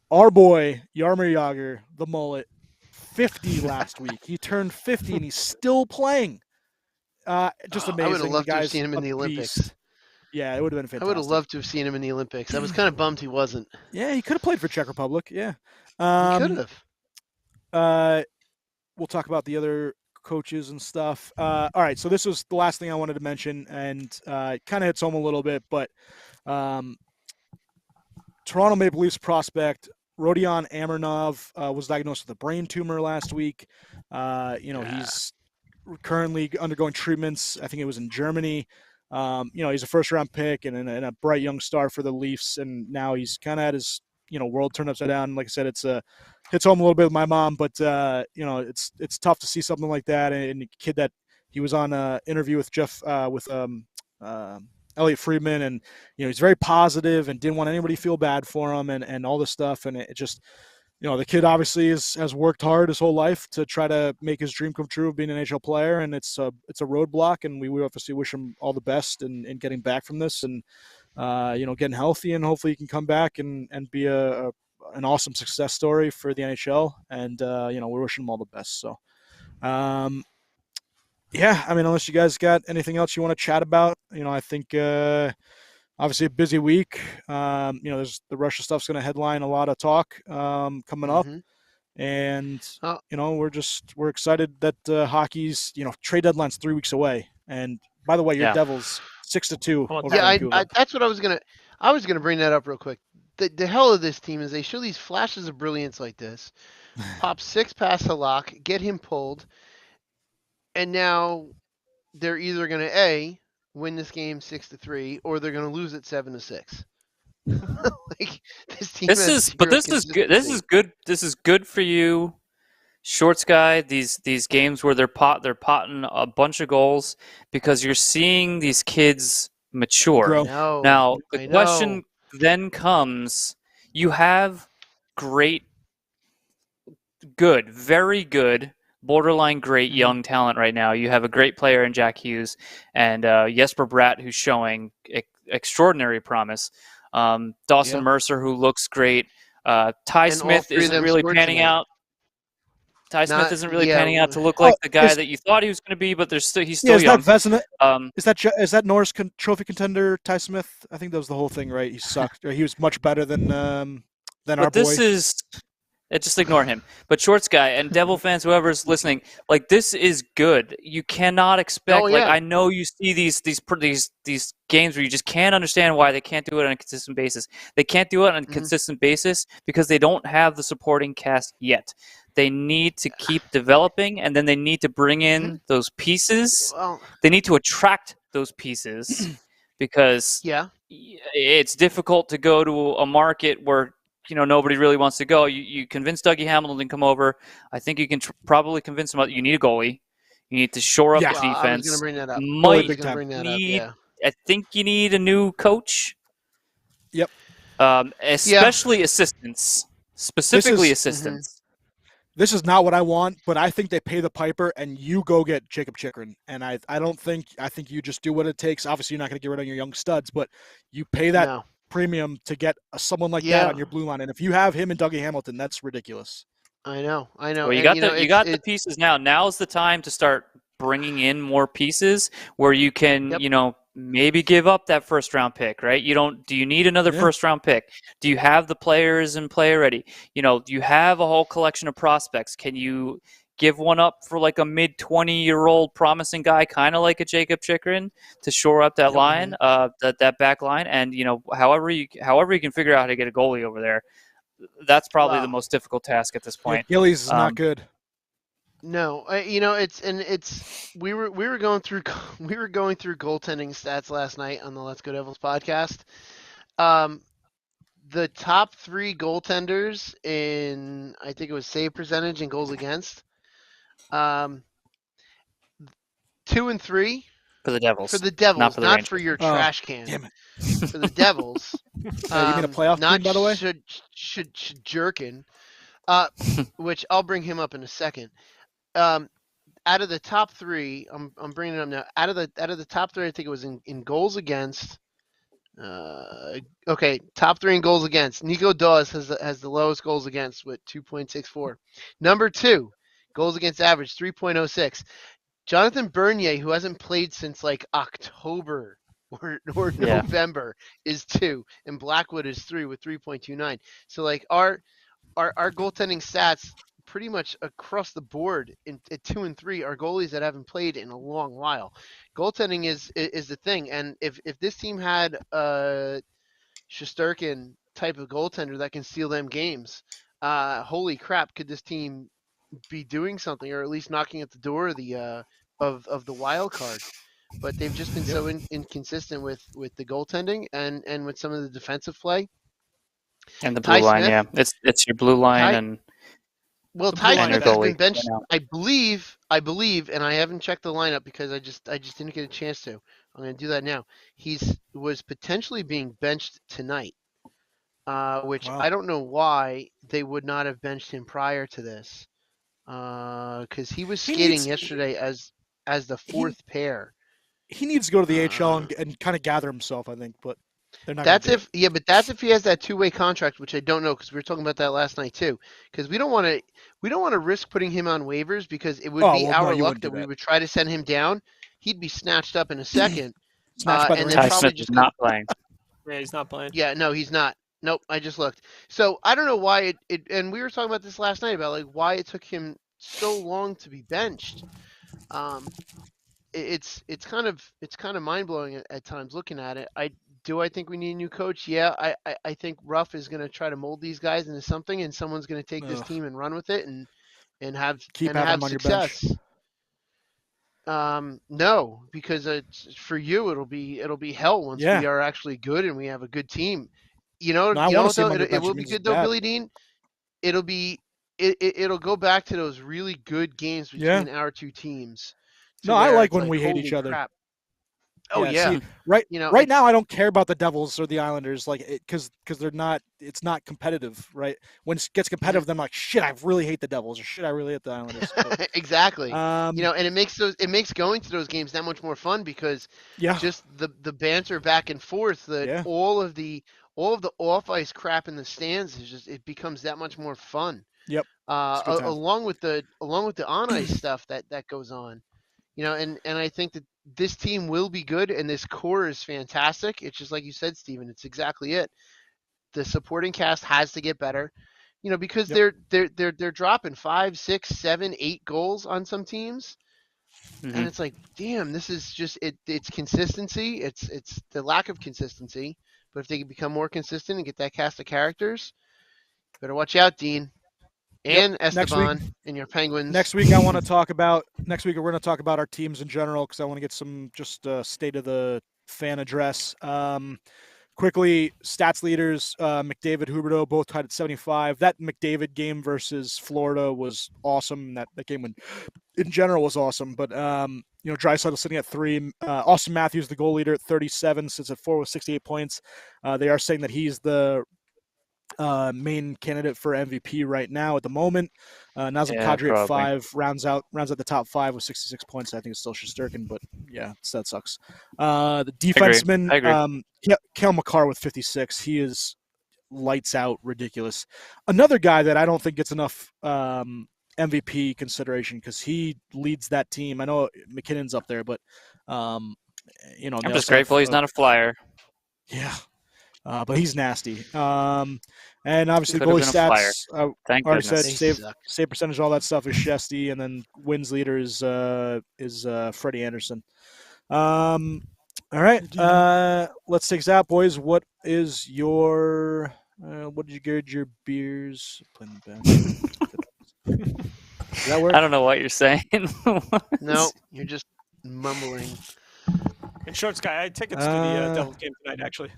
our boy, Jaromir Jagr, the mullet, 50 last week. He turned 50 and he's still playing. Just amazing. I would have loved to have seen him in the Olympics. Yeah, it would have been fantastic. I would have loved to have seen him in the Olympics. I was kind of bummed he wasn't. Yeah, he could have played for Czech Republic. Yeah. He could have. We'll talk about the other coaches and stuff. All right, so this was the last thing I wanted to mention, and it kind of hits home a little bit, but Toronto Maple Leafs prospect Rodion Amirnov was diagnosed with a brain tumor last week. He's currently undergoing treatments. I think it was in Germany. He's a first-round pick and a bright young star for the Leafs, and now he's kind of at his world turned upside down. Like I said, it's hits home a little bit with my mom, but it's tough to see something like that. And a kid that he was on an interview with Elliot Friedman, and he's very positive and didn't want anybody to feel bad for him and all this stuff. And it just the kid obviously has worked hard his whole life to try to make his dream come true of being an NHL player, and it's a roadblock, and we obviously wish him all the best in getting back from this and getting healthy, and hopefully he can come back and be an awesome success story for the NHL, and we're wishing him all the best. So unless you guys got anything else you want to chat about, I think obviously a busy week. There's the Russia stuff's going to headline a lot of talk coming up, and we're excited that hockey's trade deadline's 3 weeks away. And by the way, your Devils 6-2. That's what I was gonna bring that up real quick. The hell of this team is they show these flashes of brilliance like this, pop 6 past Halak, get him pulled, and now they're either gonna win this game 6-3, or they're gonna lose it 7-6. Like this team. This is good. This is good for you, Shorts guy. These games where they're potting a bunch of goals because you're seeing these kids mature. Now the question then comes: you have very good, borderline great young talent right now. You have a great player in Jack Hughes and Jesper Bratt, who's showing extraordinary promise. Dawson Mercer, who looks great. Ty Smith isn't really panning out. Smith isn't really panning out to look like the guy that you thought he was going to be, but he's still young. Is that Norris Trophy contender Ty Smith? I think that was the whole thing, right? He sucked. He was much better than our boy. Just ignore him. But Shorts guy and Devil fans, whoever's listening, like this is good. You cannot expect. I know you see these games where you just can't understand why they can't do it on a consistent basis. They can't do it on a consistent basis because they don't have the supporting cast yet. They need to keep developing, and then they need to bring in those pieces. They need to attract those pieces because it's difficult to go to a market where nobody really wants to go. You convince Dougie Hamilton to come over. I think you can probably convince him that you need a goalie. You need to shore up the defense. I was going to bring that up. I think you need a new coach. Yep. Especially assistants. Specifically assistants. This is not what I want, but I think they pay the piper, and you go get Jacob Chikrin. And I think you just do what it takes. Obviously, you're not going to get rid of your young studs, but you pay that. No. premium to get someone like that on your blue line. And if you have him and Dougie Hamilton, that's ridiculous. I know. Well, you got the pieces now. Now's the time to start bringing in more pieces where you can, maybe give up that first round pick, right? Do you need another first round pick? Do you have the players in play already? Do you have a whole collection of prospects? Can you give one up for like a mid 20-year-old promising guy, kind of like a Jacob Chikrin, to shore up that line, that back line? And, however you can figure out how to get a goalie over there, that's probably the most difficult task at this point. Yeah, Gillies is not good. No, we were going through goaltending stats last night on the Let's Go Devils podcast. The top 3 goaltenders in, I think it was save percentage and goals against, 2 and 3 for the Devils. For the Devils, not for your trash can. Damn it. For the Devils. You mean a playoff team, by the way? Should Jerkin, which I'll bring him up in a second. Out of the top 3, I'm bringing it up now. Out of the top 3, I think it was in goals against. Top 3 in goals against. Nico Dawes has the lowest goals against with 2.64. Number 2, goals against average 3.06. Jonathan Bernier, who hasn't played since like October or November, is 2, and Blackwood is 3 with 3.29. So like our goaltending stats pretty much across the board at 2 and 3 are goalies that haven't played in a long while. Goaltending is the thing, and if this team had a Shesterkin type of goaltender that can steal them games, holy crap, could this team be doing something, or at least knocking at the door of the wild card? But they've just been so inconsistent with the goaltending and with some of the defensive play. And the blue line, it's your blue line and. Well, Ty Smith has been benched. I believe, and I haven't checked the lineup because I just didn't get a chance to. I'm going to do that now. Was potentially being benched tonight, which I don't know why they would not have benched him prior to this, because he was skating yesterday as the 4th pair. He needs to go to the AHL and kind of gather himself, I think, but. That's if he has that 2-way contract, which I don't know, because we were talking about that last night too. Because we don't want to risk putting him on waivers, because it would be our luck that we would try to send him down. He'd be snatched up in a second. And then probably just not playing. Yeah, he's not playing. Yeah, no, he's not. Nope, I just looked. So I don't know why it and we were talking about this last night about like why it took him so long to be benched. It's kind of mind blowing at times looking at it. I think we need a new coach? Yeah, I think Ruff is going to try to mold these guys into something, and someone's going to take this team and run with it and have success. No, because for you it'll be hell once we are actually good and we have a good team. It will be good though, Billy Dean. It'll go back to those really good games between our two teams. No, I like when we hate each other. Crap. Oh yeah. See, right now I don't care about the Devils or the Islanders, like because they're not. It's not competitive, right? When it gets competitive, then I'm like, shit, I really hate the Devils, or shit, I really hate the Islanders. But, exactly. And it makes going to those games that much more fun because just the banter back and forth, all of the off ice crap in the stands it becomes that much more fun. Yep. Along with the on ice stuff that goes on. And I think that this team will be good, and this core is fantastic. It's just like you said, Steven. It's exactly it. The supporting cast has to get better, because they're dropping 5, 6, 7, 8 goals on some teams, and it's like, damn, this is just it. It's consistency. It's the lack of consistency. But if they can become more consistent and get that cast of characters, better watch out, Dean. And Esteban and your Penguins. Next week we're going to talk about our teams in general because I want to get some just state of the fan address. Quickly, stats leaders, McDavid, Huberdeau, both tied at 75. That McDavid game versus Florida was awesome. That game in general was awesome. But, Draisaitl sitting at 3. Austin Matthews, the goal leader at 37, sits at 4 with 68 points. They are saying that he's the main candidate for MVP right now at the moment. Nazem Kadri at 5 rounds out the top 5 with 66 points. I think it's still Shesterkin, but that sucks. The defenseman, Cale Makar with 56. He is lights out, ridiculous. Another guy that I don't think gets enough MVP consideration because he leads that team. I know McKinnon's up there, but I'm just grateful he's not a Flyer. Yeah, but he's nasty. And obviously goalie stats. Thank already goodness. said save percentage, all that stuff is Shesty, and then wins leader is Freddie Anderson. All right, let's take this out, boys. What is your what did you grade your beers? Does that work? I don't know what you're saying. No, you're just mumbling. And Shorts guy, I had tickets to the Devils game tonight, actually.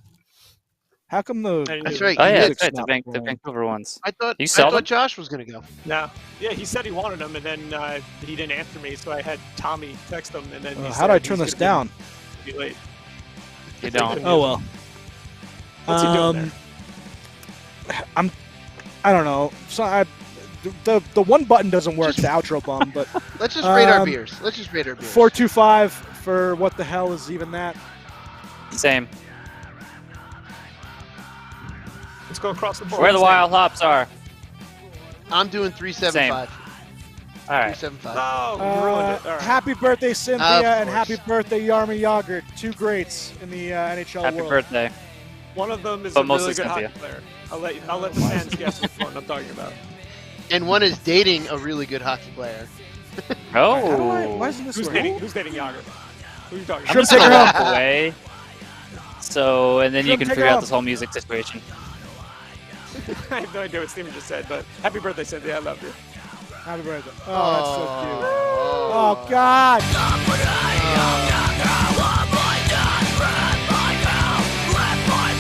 How come That's right. Oh yeah, that's right. The Vancouver ones. I thought Josh was gonna go. No. Yeah, he said he wanted them, and then he didn't answer me, so I had Tommy text him, and then how do I turn this down? Be late. You don't. Oh well. What's he doing there? I don't know. So the one button doesn't work. The outro button, but let's just rate our beers. 4.25 for what the hell is even that? Same. Let's go across the board. Where the wild hops are. I'm doing 3.75. All right. 3.75. Oh, you ruined it. All right. Happy birthday, Cynthia, and happy birthday, Yarmy Yogurt. Two greats in the NHL happy world. birthday. One of them is a really good hockey player. I'll let the fans guess which one I'm talking about. And one is dating a really good hockey player. Oh. Why isn't this Who's dating Yogurt? Who are you talking I'm about? just gonna walk away. So, and then you can figure out this whole music situation. I have no idea what Steven just said, but happy birthday, Cynthia. I love you. Happy birthday. Oh, that's so cute. Oh, God.